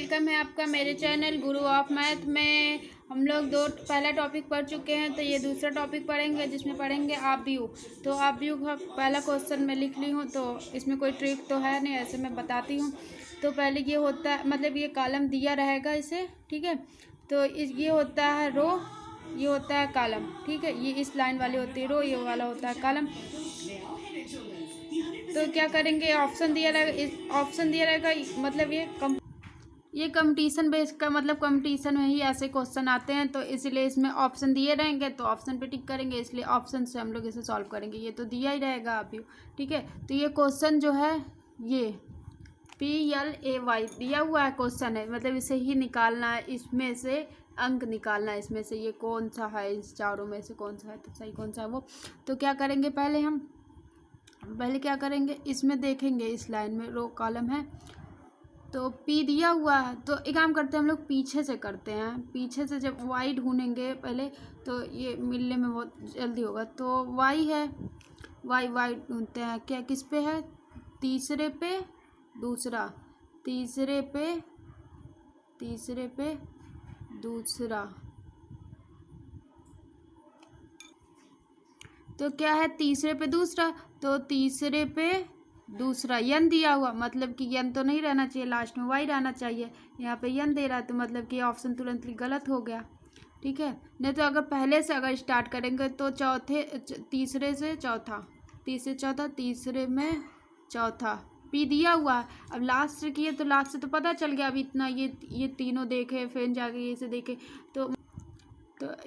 Welcome है आपका मेरे चैनल गुरु ऑफ मैथ में। हम लोग पहला टॉपिक पढ़ चुके हैं, तो ये दूसरा टॉपिक पढ़ेंगे जिसमें पढ़ेंगे आप व्यू। तो आप व्यू का पहला क्वेश्चन मैं लिख ली हूँ, तो इसमें कोई ट्रिक तो है नहीं, ऐसे मैं बताती हूँ। तो पहले ये होता है, मतलब ये कॉलम दिया रहेगा इसे, ठीक है। तो ये होता है रो, ये होता है कॉलम, ठीक है। ये इस लाइन वाली होती है रो, ये वाला होता है कॉलम। तो क्या करेंगे, ऑप्शन दिया रहेगा, ऑप्शन दिया रहेगा, मतलब ये कंपटीशन बेस का, मतलब कंपटीशन में ही ऐसे क्वेश्चन आते हैं, तो इसलिए इसमें ऑप्शन दिए रहेंगे तो ऑप्शन पे टिक करेंगे, इसलिए ऑप्शन से हम लोग इसे सॉल्व करेंगे। ये तो दिया ही रहेगा आप, ठीक है। तो ये क्वेश्चन जो है ये PLAY दिया हुआ है क्वेश्चन है, मतलब इसे ही निकालना है, इसमें से अंक निकालना है, इसमें से ये कौन सा है, इस चारों में से कौन सा है, तो सही कौन सा है वो। तो क्या करेंगे, पहले क्या करेंगे, इसमें देखेंगे, इस लाइन में रो कॉलम है तो P दिया हुआ है। तो एक काम करते हैं, हम लोग पीछे से करते हैं, पीछे से जब Y ढूंढेंगे पहले तो ये मिलने में बहुत जल्दी होगा। तो Y है, Y ढूंढते हैं, क्या किस पे है, तीसरे पे दूसरा, तीसरे पे दूसरा। तो क्या है, तीसरे पे दूसरा, तो तीसरे पे दूसरा यन दिया हुआ, मतलब कि यन तो नहीं रहना चाहिए, लास्ट में वाई रहना चाहिए। यहाँ पे यन दे रहा है, तो मतलब कि ऑप्शन तुरंत गलत हो गया, ठीक है। नहीं तो अगर पहले से अगर स्टार्ट करेंगे तो तीसरे से चौथा, तीसरे में चौथा पी दिया हुआ है। अब लास्ट से किए तो लास्ट से तो पता चल गया, अब इतना ये तीनों देखे, फिर जाके ये से देखे, तो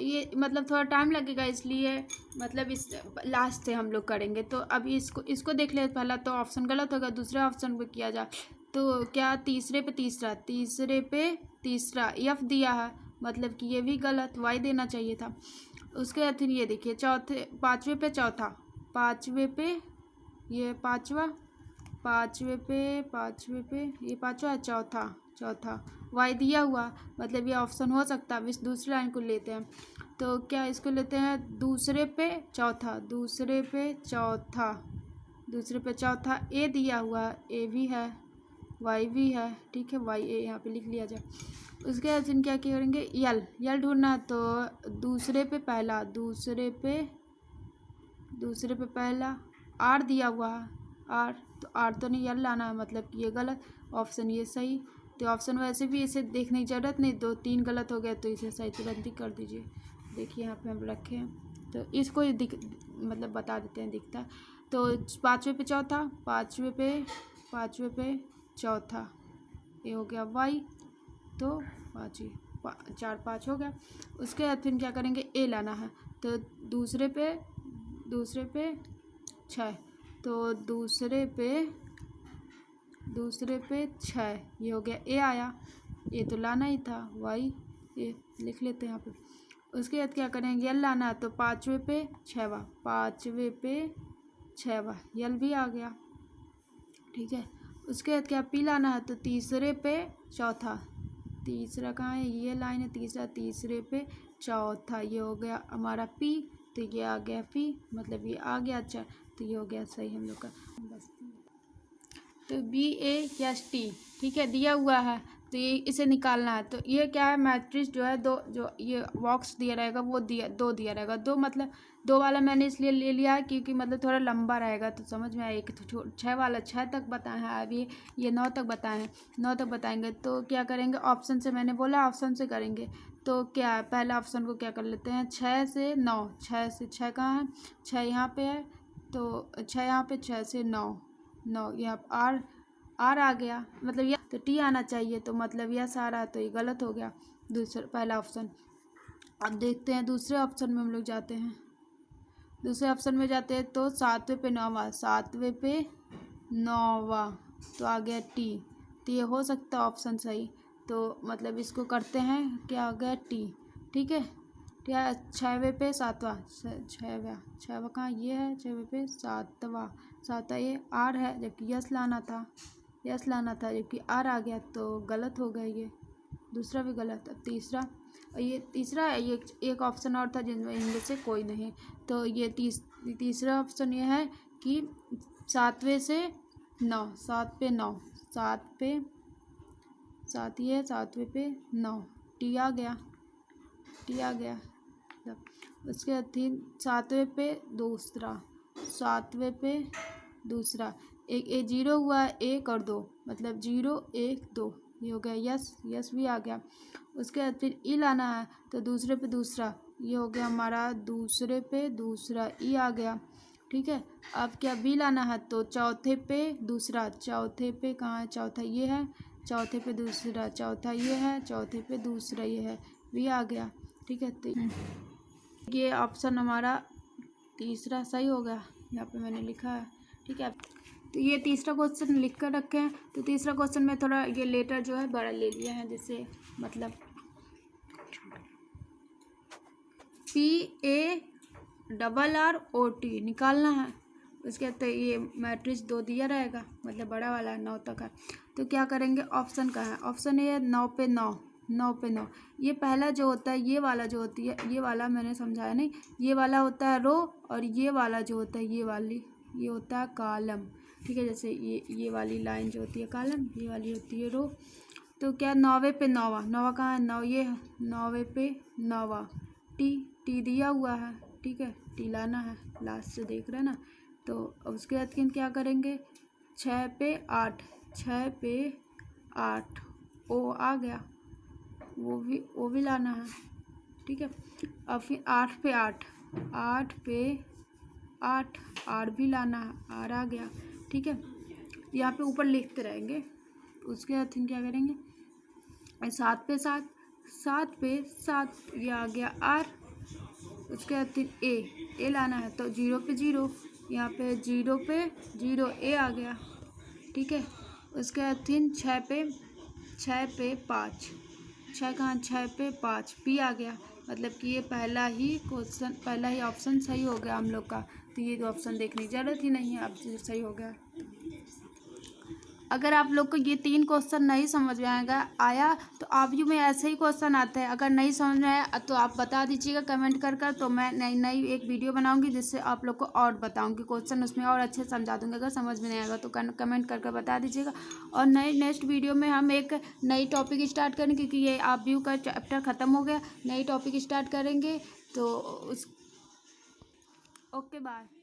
ये मतलब थोड़ा टाइम लगेगा, इसलिए मतलब इस लास्ट से हम लोग करेंगे। तो अब इसको देख ले, पहला तो ऑप्शन गलत होगा, दूसरे ऑप्शन पे किया जाए तो क्या, तीसरे पे तीसरा एफ दिया है, मतलब कि ये भी गलत, वाई देना चाहिए था। उसके बाद फिर ये देखिए पाँचवे पे ये पाँचवे पे ये पाँचवा है, चौथा वाई दिया हुआ, मतलब ये ऑप्शन हो सकता है। इस दूसरी लाइन को लेते हैं, तो क्या इसको लेते हैं, दूसरे पे चौथा ए दिया हुआ, ए भी है, वाई भी है, ठीक है, वाई ए यहाँ पे लिख लिया जाए। उसके बाद फिर क्या करेंगे, यल ढूंढना, तो दूसरे पे पहला आर दिया हुआ है, आर, तो आर तो नहीं, यल लाना है, मतलब कि ये गलत, ऑप्शन ये सही। तो ऑप्शन वैसे भी इसे देखने की ज़रूरत नहीं, 2-3 गलत हो गया, तो इसे सही तुरंत ही कर दीजिए। देखिए यहाँ पे हम रखे हैं, तो इसको मतलब बता देते हैं, दिखता है। तो पाँचवे पे चौथा ये हो गया वाई, तो 5 हो गया। उसके बाद फिर क्या करेंगे, ए लाना है, तो दूसरे पे 6, तो दूसरे पे 6 ये हो गया, ए आया, ये तो लाना ही था, वाई ये लिख लेते हैं यहाँ पे। उसके बाद क्या करेंगे, यल लाना है, तो पाँचवे पे छवा यल भी आ गया, ठीक है। उसके बाद क्या, पी लाना है, तो तीसरे पे चौथा, तीसरा कहाँ है, ये लाइन है, तीसरे पे चौथा, ये हो गया हमारा पी, तो ये आ गया पी, मतलब ये आ गया, अच्छा, तो ये हो गया सही हम लोग का बस। तो BAST, ठीक है, दिया हुआ है, तो ये इसे निकालना है। तो ये क्या है, मैट्रिक्स जो है, जो ये बॉक्स दिया रहेगा वो दो दिया रहेगा, दो मतलब दो वाला मैंने इसलिए ले लिया है क्योंकि मतलब थोड़ा लंबा रहेगा, तो समझ में आएगा। तो 6 वाला 6 तक बताए हैं, अभी ये 9 तक बताए हैं, 9 तक बताएंगे। तो क्या करेंगे, ऑप्शन से, मैंने बोला ऑप्शन से करेंगे। तो क्या है, पहला ऑप्शन को क्या कर लेते हैं, 6 से 9, 6 कहाँ है, 6 यहाँ पे है, तो 6 यहाँ पे, 6 से 9 यहाँ आर आ गया, मतलब यह तो टी आना चाहिए, तो मतलब यस आ रहा है, तो ये गलत हो गया पहला ऑप्शन। अब देखते हैं दूसरे ऑप्शन में हम लोग जाते हैं, तो 7वें पे 9वां, तो आ गया टी, तो ये हो सकता है ऑप्शन सही। तो मतलब इसको करते हैं, क्या आ गया टी, ठीक है। क्या 6वें पे 7वां, 6वां कहाँ, ये है, 6वें पे 7वां ये आर है, जबकि यस लाना था, जबकि आर आ गया, तो गलत हो गया, ये दूसरा भी गलत। अब तीसरा है, ये एक ऑप्शन और था जिनमें इनमें से कोई नहीं, तो ये तीसरा ऑप्शन ये है कि 7वें से 9, 7 पे 7 ये है, 7वें पे 9, टी आ गया, टी आ गया। उसके बाद 3 7वें पे दूसरा, 7वें पे दूसरा, एक 0 हुआ, 1 और 2, मतलब 0 1 2, ये हो गया यस, यस भी आ गया। उसके बाद फिर ई लाना है, तो दूसरे पे दूसरा, ये हो गया हमारा दूसरे पे दूसरा, ई आ गया, ठीक है। अब क्या बी लाना है, तो चौथे पे दूसरा, चौथे पे कहाँ है, चौथा ये है, चौथे पे दूसरा, चौथा ये है, चौथे पे दूसरा ये है, बी आ गया, ठीक है। तो ये ऑप्शन हमारा तीसरा सही हो गया, यहाँ पे मैंने लिखा है, ठीक है। तो ये तीसरा क्वेश्चन लिख कर रखे हैं। तो तीसरा क्वेश्चन में थोड़ा ये लेटर जो है बड़ा ले लिया है, जैसे मतलब PARROT निकालना है। उसके बाद तो ये मैट्रिक्स 2 दिया रहेगा, मतलब बड़ा वाला है, 9 तक है। तो क्या करेंगे, ऑप्शन का है, ऑप्शन ए है 9 पे 9, 9 पे 9। ये पहला जो होता है, ये वाला जो होती है, ये वाला मैंने समझाया नहीं, ये वाला होता है रो, और ये वाला जो होता है, ये वाली, ये होता है कॉलम, ठीक है। जैसे ये वाली लाइन जो होती है कॉलम, ये वाली होती है रो। तो क्या 9वें पे 9वां, 9वां कहाँ है, 9 ये है, 9वें पे 9वां, टी दिया हुआ है, ठीक है, टी लाना है, लास्ट से देख रहे हैं ना। तो उसके बाद क्या करेंगे, 6 पे 8, 6 पे 8, ओ आ गया, वो भी लाना है, ठीक है। अब फिर 8 पे 8, 8 पे 8, आर भी लाना है, आर आ गया, ठीक है। यहाँ पे ऊपर लिखते रहेंगे। उसके बाद क्या करेंगे, 7 पे 7, 7 पे 7, ये आ गया आर। उसके बाद फिर ए लाना है, तो 0 पे 0, यहाँ पे 0 पे 0, ए आ गया, ठीक है। उसके बाद फिर 6 पे 5, 6 कहाँ, 6 पे 5, पी आ गया, मतलब कि ये पहला ही क्वेश्चन, पहला ही ऑप्शन सही हो गया हम लोग का। तो ये ऑप्शन देखने की ज़रूरत ही नहीं है, अब सही हो गया। अगर आप लोग को ये 3 क्वेश्चन नहीं समझ में आया तो आरयू में ऐसे ही क्वेश्चन आते हैं। अगर नहीं समझ में आया तो आप बता दीजिएगा कमेंट कर, तो मैं नई एक वीडियो बनाऊंगी जिससे आप लोग को और बताऊंगी क्वेश्चन, उसमें और अच्छे से समझा दूंगी। अगर समझ में नहीं आएगा तो कमेंट कर बता दीजिएगा। और नेक्स्ट वीडियो में हम एक नई टॉपिक स्टार्ट करेंगे, क्योंकि ये आरयू का चैप्टर ख़त्म हो गया, नई टॉपिक स्टार्ट करेंगे। तो ओके बाय।